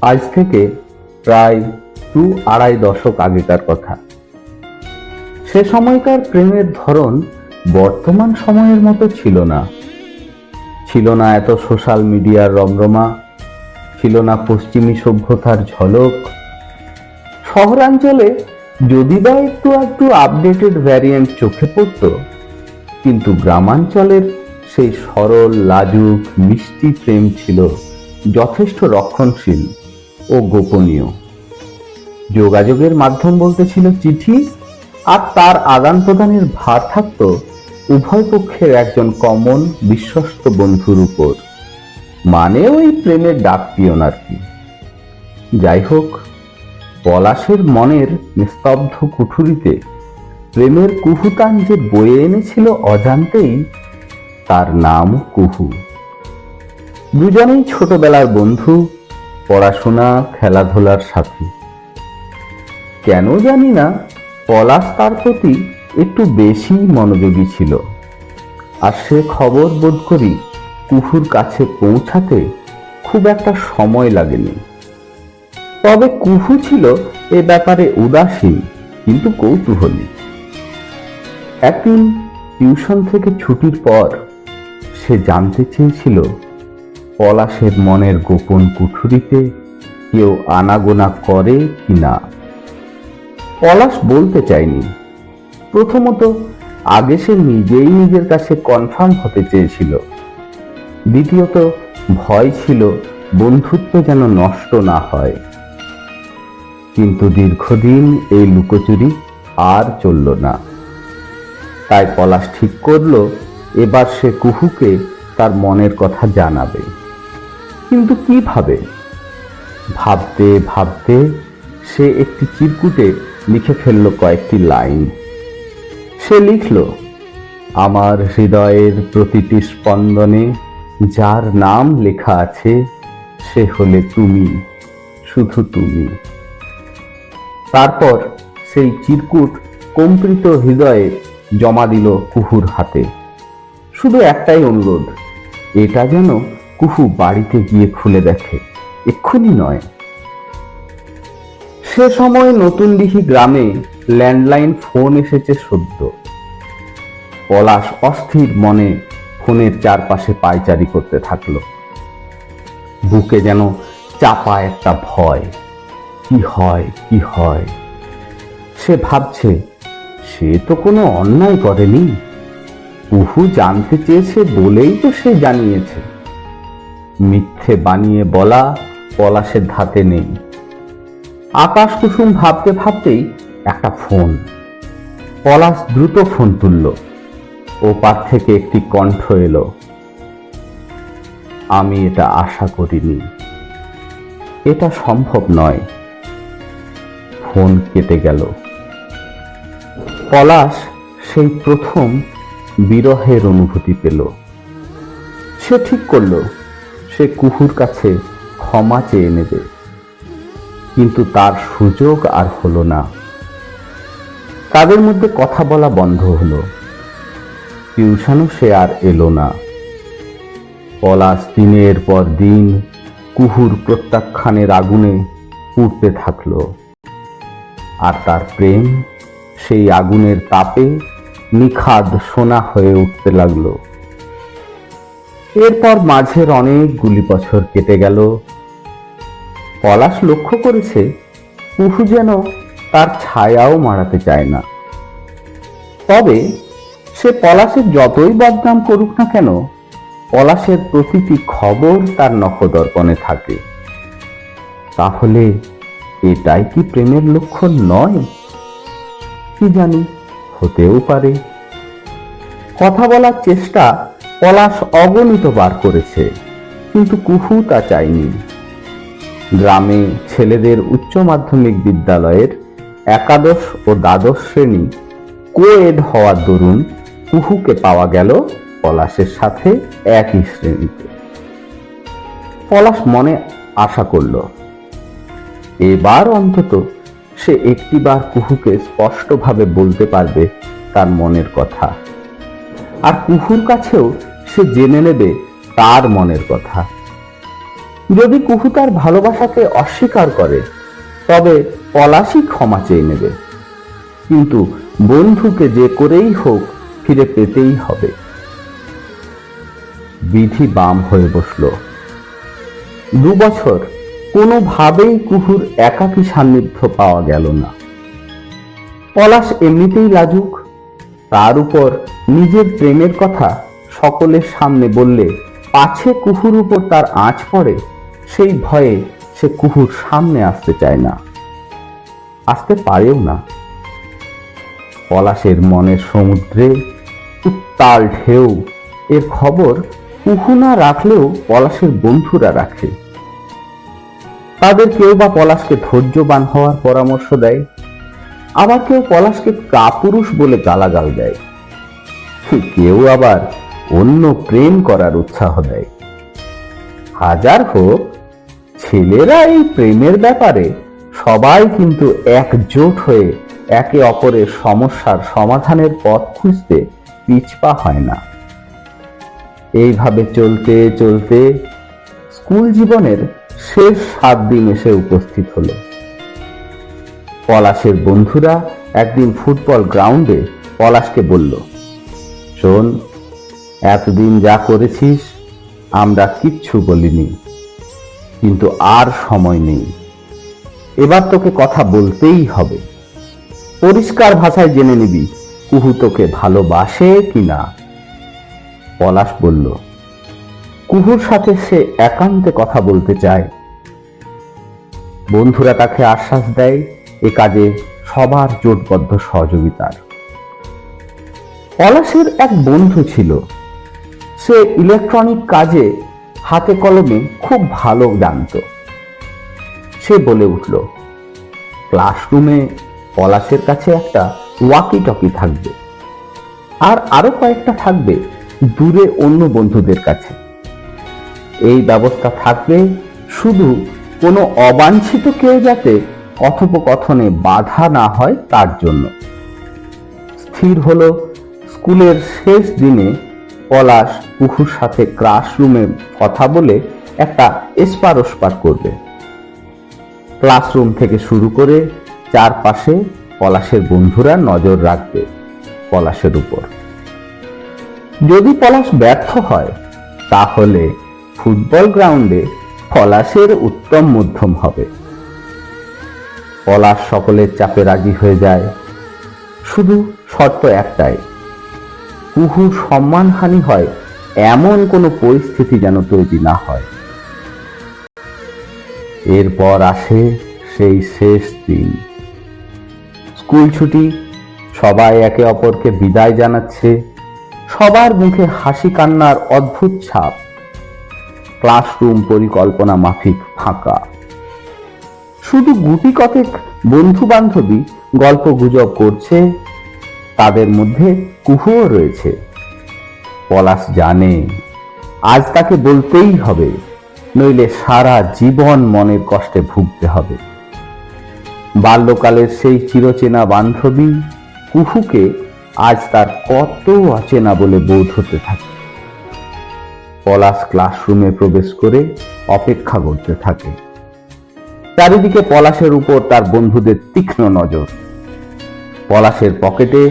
আজ থেকে প্রায় 2-2.5 দশক আগেকার কথা। সে সময়কার প্রেমের ধরন বর্তমান সময়ের মতো ছিল না। ছিল না এত সোশ্যাল মিডিয়ার রমরমা, ছিল না পশ্চিমী সভ্যতার ঝলক। শহরাঞ্চলে যদি বা একটু একটু আপডেটেড ভ্যারিয়েন্ট চোখে পড়ত, কিন্তু গ্রামাঞ্চলের সেই সরল লাজুক মিষ্টি প্রেম ছিল যথেষ্ট রক্ষণশীল ও গোপনীয়। যোগাযোগের মাধ্যম বলতে ছিল চিঠি, আর তার আদান প্রদানের ভার থাকত উভয় পক্ষের একজন কমন বিশ্বস্ত বন্ধুর উপর। মানে ওই প্রেমের ডাক পিয়ন আর কি। যাই হোক, পলাশের মনের নিস্তব্ধ কুঠুরিতে প্রেমের কুহুতান যে বয়ে এনেছিল অজান্তেই, তার নাম কুহু। দুজনেই ছোটবেলার বন্ধু, পড়াশোনা খেলাধুলার সাথী। কেন জানি না, পলাশ তার প্রতি একটু বেশি মনোযোগী ছিল। আর সে খবর বোধ করি কুহুর কাছে পৌঁছাতে খুব একটা সময় লাগেনি। তবে কুহু ছিল এ ব্যাপারে উদাসীন কিন্তু কৌতূহলী। একদিন টিউশন থেকে ছুটির পর সে জানতে চেয়েছিল পলাশের মনের গোপন কুঠুরিতে কেউ আনাগোনা করে কিনা। পলাশ বলতে চায়নি। প্রথমত, আগে সে নিজেই নিজের কাছে কনফার্ম হতে চেয়েছিল। দ্বিতীয়ত, ভয় ছিল বন্ধুত্ব যেন নষ্ট না হয়। কিন্তু দীর্ঘদিন এই লুকোচুরি আর চলল না। তাই পলাশ ঠিক করল এবার সে কুহুকে তার মনের কথা জানাবে। কিন্তু কিভাবে? ভাবতে ভাবতে সে একটি চিরকুটে লিখে ফেলল কয়েকটি লাইন। সে লিখল, আমার হৃদয়ের প্রতিটি স্পন্দনে যার নাম লেখা আছে সে হলে তুমি, শুধু তুমি। তারপর সেই চিরকুট কম্পিত হৃদয়ে জমা দিল কুহুর হাতে। শুধু একটাই অনুরোধ, এটা যেন কুহু বাড়িতে গিয়ে খুলে দেখে, এক্ষুনি নয়। সে সময় নতুনদিঘি গ্রামে ল্যান্ডলাইন ফোন এসেছে সদ্য। পলাশ অস্থির মনে ফোনের চারপাশে পায়চারি করতে থাকলো। বুকে যেন চাপা একটা ভয়, কি হয় কি হয়। সে ভাবছে, সে তো কোনো অন্যায় করেনি, কুহু জানতে চেয়েছে বলেই তো সে জানিয়েছে। মিথ্যে বানিয়ে বলা পলাশের ধাতে নেই। আকাশ কুসুম ভাবতে ভাবতেই একটা ফোন। পলাশ দ্রুত ফোন তুলল। ওপার থেকে একটি কণ্ঠ এলো, আমি এটা আশা করিনি, এটা সম্ভব নয়। ফোন কেটে গেল। পলাশ সেই প্রথম বিরহের অনুভূতি পেল। সে ঠিক করল সে কুহুর কাছে ক্ষমা চেয়ে নেবে। কিন্তু তার সুযোগ আর হলো না। তাদের মধ্যে কথা বলা বন্ধ হলো। টিউশনও সে আর এলো না। পলাশ দিনের পর দিন কুহুর প্রত্যাখ্যানের আগুনে পুড়তে থাকলো। আর তার প্রেম সেই আগুনের তাপে নিখাদ সোনা হয়ে উঠতে লাগলো। এরপর মাঝের অনেকগুলি বছর কেটে গেল। পলাশ লক্ষ্য করেছে কুহু যেন তার ছায়াও মারাতে চায় না। তবে সে পলাশের যতই বদনাম করুক না কেন, পলাশের প্রতিটি খবর তার নখদর্পণে থাকে। তাহলে এটাই কি প্রেমের লক্ষণ নয়? কি জানি, হতেও পারে। কথা বলার চেষ্টা পলাশ অগণিত বার করেছে, কিন্তু কুহু তা চায়নি। গ্রামে ছেলেদের উচ্চ মাধ্যমিক বিদ্যালয়ের একাদশ ও দ্বাদশ শ্রেণী কোএড হওয়ার দরুন কুহুকে পাওয়া গেল পলাশের সাথে একই শ্রেণীতে। পলাশ মনে আশা করল এবার অন্তত সে একটিবার কুহুকে স্পষ্টভাবে বলতে পারবে তার মনের কথা। আর কুহুর কাছেও সে জেনে নেবে তার মনের কথা। যদি কুহু তার ভালোবাসাকে অস্বীকার করে তবে পলাশই ক্ষমা চেয়ে নেবে, কিন্তু বন্ধুকে যে করেই হোক ফিরে পেতেই হবে। বিধি বাম হয়ে বসল। 2 বছর কোনোভাবেই কুহুর একাকী সান্নিধ্য পাওয়া গেল না। পলাশ এমনিতেই লাজুক, তার উপর নিজের প্রেমের কথা সকলের সামনে বললে পাছে কুহুর উপর তার আঁচ পড়ে, সেই ভয়ে সে কুহুর সামনে আসতে চায় না, আসতে পারেও না। পলাশের মনের সমুদ্রে উত্তাল ঢেউ, এর খবর কুহু না রাখলেও পলাশের বন্ধুরা রাখে। তাদের কেউ বা পলাশকে ধৈর্যবান হওয়ার পরামর্শ দেয়, আবার কেউ পলাশকে কাপুরুষ বলে গালাগাল দেয়, কেউ আবার অন্য প্রেম করার উৎসাহ দেয়। হাজার হোক, ছেলেরা এই প্রেমের ব্যাপারে সবাই কিন্তু একজোট হয়ে একে অপরের সমস্যার সমাধানের পথ খুঁজতে পিছপা হয় না। এইভাবে চলতে চলতে স্কুল জীবনের শেষ 7 দিন এসে উপস্থিত হলো। পলাশের বন্ধুরা একদিন ফুটবল গ্রাউন্ডে পলাশকে বলল, শোন, এতদিন যা করেছিস আমরা কিচ্ছু বলিনি, কিন্তু আর সময় নেই, এবার তোকে কথা বলতেই হবে। পরিষ্কার ভাষায় জেনে নিবি কুহু তোকে ভালোবাসে কিনা। পলাশ বলল, কুহুর সাথে সে একান্তে কথা বলতে চায়। বন্ধুরা তাকে আশ্বাস দেয় এ কাজে সবার জোটবদ্ধ সহযোগিতার। পলাশের এক বন্ধু ছিল, সে ইলেকট্রনিক কাজে হাতে কলমে খুব ভালো জানত। সে বলে উঠল, ক্লাসরুমে পলাশের কাছে একটা ওয়াকি টকি থাকবে, আর আরো কয়েকটা থাকবে দূরে অন্য বন্ধুদের কাছে। এই ব্যবস্থা থাকবে শুধু কোনো অবাঞ্ছিত কেউ যাতে কথোপকথনে বাধা না হয় তার জন্য। স্থির হলো স্কুলের শেষ দিনে পলাশ কুহুর সাথে ক্লাসরুমে কথা বলে একটা এসপার ওসপার করবে। ক্লাসরুম থেকে শুরু করে চারপাশে পলাশের বন্ধুরা নজর রাখবে পলাশের উপর। যদি পলাশ ব্যর্থ হয় তাহলে ফুটবল গ্রাউন্ডে পলাশের উত্তম মধ্যম হবে। পলাশ সকলের চাপে রাজি হয়ে যায়, শুধু শর্ত একটাই, কুহুর সম্মানহানি হয় এমন কোনো পরিস্থিতি যেন তৈরি না হয়। এরপর আসে সেই শেষ দিন। স্কুল ছুটি, সবাই একে অপরকে বিদায় জানাচ্ছে, সবার মুখে হাসি কান্নার অদ্ভুত ছাপ। ক্লাসরুম পরিকল্পনা মাফিক ফাঁকা, শুধু গুটি কতেক বন্ধু বান্ধবী গল্প গুজব করছে, তাদের মধ্যে কুহুও রয়েছে। পলাশ জানে আজ তাকে বলতেই হবে, নইলে সারা জীবন মনের কষ্টে ভুগতে হবে। বাল্যকালের সেই চিরচেনা বান্ধবী কুহুকে আজ তার কত অচেনা বলে বোধ হতে থাকে। পলাশ ক্লাসরুমে প্রবেশ করে অপেক্ষা করতে থাকে। চারিদিকে পলাশের উপর তার বন্ধুদের তীক্ষ্ণ নজর। পলাশের পকেটে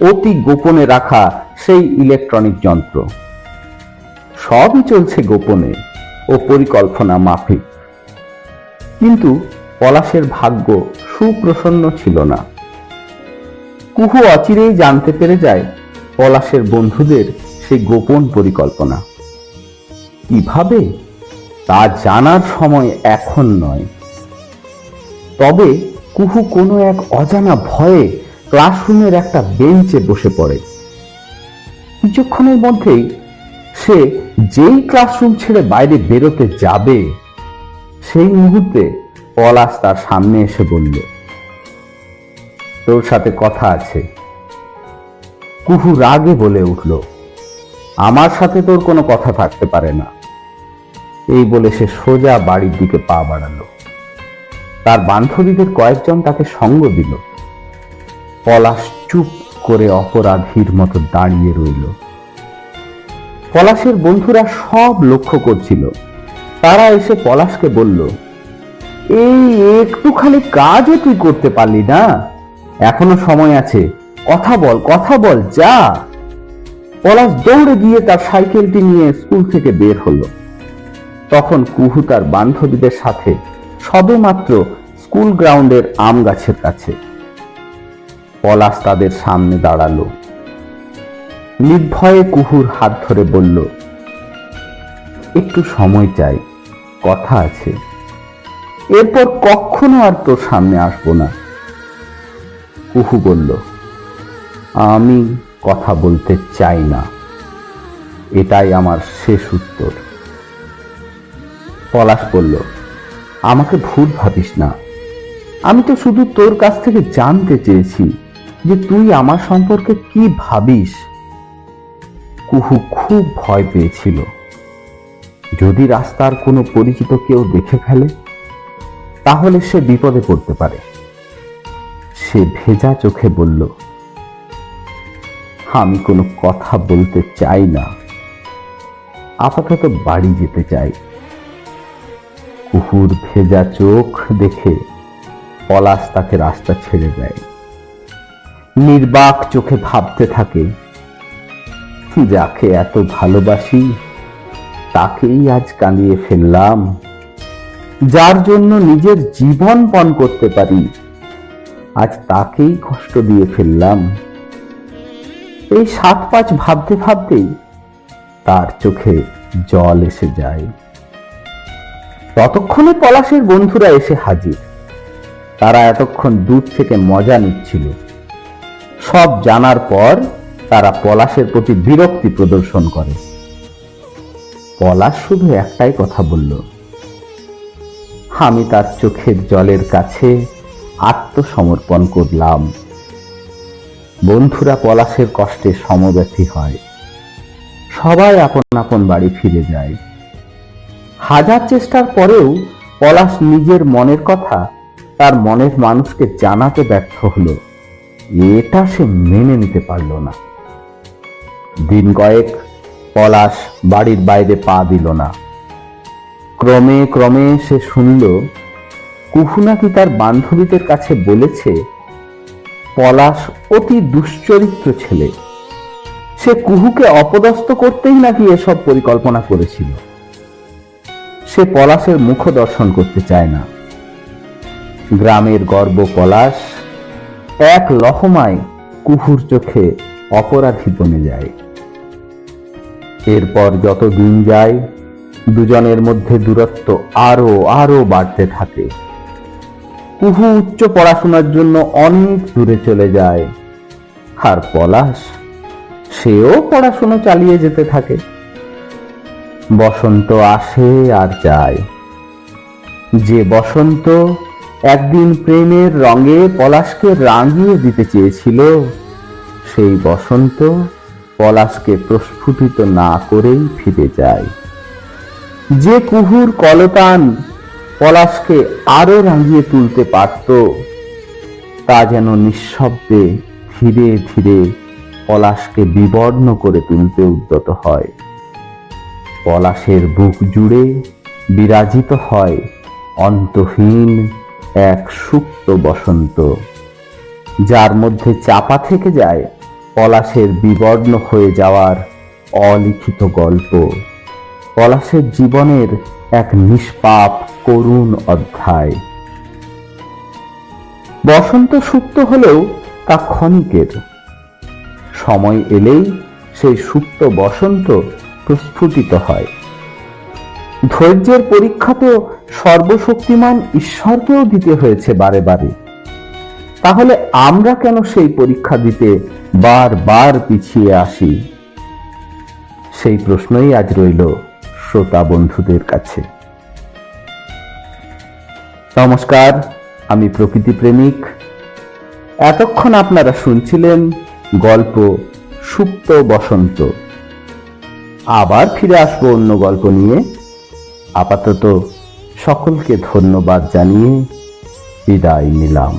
অতি গোপনে রাখা সেই ইলেকট্রনিক যন্ত্র। সবই চলছে গোপনে ও পরিকল্পনা মাফিক। কিন্তু পলাশের ভাগ্য সুপ্রসন্ন ছিল না। কুহু অচিরেই জানতে পেরে যায় পলাশের বন্ধুদের সেই গোপন পরিকল্পনা। কিভাবে তা জানার সময় এখন নয়। তবে কুহু কোনো এক অজানা ভয়ে ক্লাসরুমের একটা বেঞ্চে বসে পড়ে। কিছুক্ষণের মধ্যেই সে যেই ক্লাসরুম ছেড়ে বাইরে বেরোতে যাবে, সেই মুহূর্তে পলাশ তার সামনে এসে বলল, তোর সাথে কথা আছে। কুহু রাগে বলে উঠল, আমার সাথে তোর কোনো কথা থাকতে পারে না। এই বলে সে সোজা বাড়ির দিকে পা বাড়ালো। তার বান্ধবীদের কয়েকজন তাকে সঙ্গ দিল। পলাশ চুপ করে অপরাধীর মতো দাঁড়িয়ে রইল। পলাশের বন্ধুরা সব লক্ষ্য করছিল, তারা এসে পলাশকে বলল, এই একটুখানি কাজও তুই করতে পারলি না? এখনো সময় আছে, কথা বল যা। পলাশ দৌড়ে গিয়ে তার সাইকেলটি নিয়ে স্কুল থেকে বের হলো। তখন কুহু তার বান্ধবীদের সাথে সবেমাত্র স্কুল গ্রাউন্ডের আম গাছের কাছে। পলাশ তাদের সামনে দাঁড়ালো। নির্ভয়ে কুহুর হাত ধরে বলল, একটু সময় চাই, কথা আছে। এরপর কখনো আর তোর সামনে আসবো না। কুহু বলল, আমি কথা বলতে চাই না, এটাই আমার শেষ উত্তর। পলাশ বলল, আমাকে ভুল ভাবিস না, আমি তো শুধু তোর কাছ থেকে জানতে চেয়েছি যে তুই আমার সম্পর্কে কি ভাবিস। কুহু খুব ভয় পেয়েছিল, যদি রাস্তার কোনো পরিচিত কেউ দেখে ফেলে তাহলে সে বিপদে পড়তে পারে। সে ভেজা চোখে বলল, আমি কোনো কথা বলতে চাই না, আপাতত বাড়ি যেতে চাই। কুহুর ভেজা চোখ দেখে পলাশ তাকে রাস্তা ছেড়ে দেয়। নির্বাক চোখে ভাবতে থাকে, যাকে এত ভালোবাসি তাকেই আজ কাঁদিয়ে ফেললাম, যার জন্য নিজের জীবন পণ করতে পারি আজ তাকেই কষ্ট দিয়ে ফেললাম। এই 7-5 ভাবতে ভাবতেই তার চোখে জল এসে যায়। ততক্ষণে পলাশের বন্ধুরা এসে হাজির। তারা এতক্ষণ দূর থেকে মজা নিচ্ছিল। সব জানার পর তারা পলাশের প্রতি বিরক্তি প্রদর্শন করে। পলাশ শুধু একটাই কথা বলল, আমি তার চোখের জলের কাছে আত্মসমর্পণ করলাম। বন্ধুরা পলাশের কষ্টে সমব্যথী হয়। সবাই আপন আপন বাড়ি ফিরে যায়। হাজার চেষ্টার পরেও পলাশ নিজের মনের কথা তার মনের মানুষকে জানাতে ব্যর্থ হলো। এটা সে মেনে নিতে পারল না। দিন কয়েক পলাশ বাড়ির বাইরে পা দিল না। ক্রমে ক্রমে সে শুনল, কুহু নাকি তার বান্ধবীদের কাছে বলেছে পলাশ অতি দুশ্চরিত্র ছেলে। সে কুহুকে অপদস্থ করতেই নাকি এসব পরিকল্পনা করেছিল। সে পলাশের মুখ দর্শন করতে চায় না। গ্রামের গর্ব পলাশ এক লহমায় কুহুর চোখে অপরাধী বনে যায়। এরপর যত দিন যায় দুজনের মধ্যে দূরত্ব আরো আরো বাড়তে থাকে। কুহু উচ্চ পড়াশোনার জন্য অনেক দূরে চলে যায়, আর পলাশ সেও পড়াশোনা চালিয়ে যেতে থাকে। বসন্ত আসে আর যায়। যে বসন্ত একদিন প্রেমের রঙে পলাশকে রাঙিয়ে দিতে চেয়েছিল, সেই বসন্ত পলাশকে প্রস্ফুটিত না করেই ফিরে যায়। যে কুহুর কলতান পলাশকে আরো রাঙিয়ে তুলতে পারত, তা যেন নিঃশব্দে ধীরে ধীরে পলাশকে বিবর্ণ করে তুলতে উদ্যত হয়। পলাশের বুক জুড়ে বিরাজিত হয় অন্তহীন এক সুপ্ত বসন্ত, যার মধ্যে চাপা থেকে যায় পলাশের বিবর্ণ হয়ে যাওয়ার অলিখিত গল্প, পলাশের জীবনের এক নিষ্পাপ করুণ অধ্যায়। বসন্ত সুপ্ত হলেও তা ক্ষণিকের। সময় এলেই সেই সুপ্ত বসন্ত প্রস্ফুটিত হয়। ধৈর্যের পরীক্ষা তো সর্বশক্তিমান ঈশ্বরকেও দিতে হয়েছে বারে বারে। তাহলে আমরা কেন সেই পরীক্ষা দিতে বারবার পিছিয়ে আসি? সেই প্রশ্নই আজ রইল শ্রোতা বন্ধুদের কাছে। নমস্কার, আমি প্রকৃতি প্রেমিক। এতক্ষণ আপনারা শুনছিলেন গল্প সুপ্ত বসন্ত। আবার ফিরে আসবো অন্য গল্প নিয়ে। আপাতত সকলকে ধন্যবাদ জানিয়ে বিদায় নিলাম।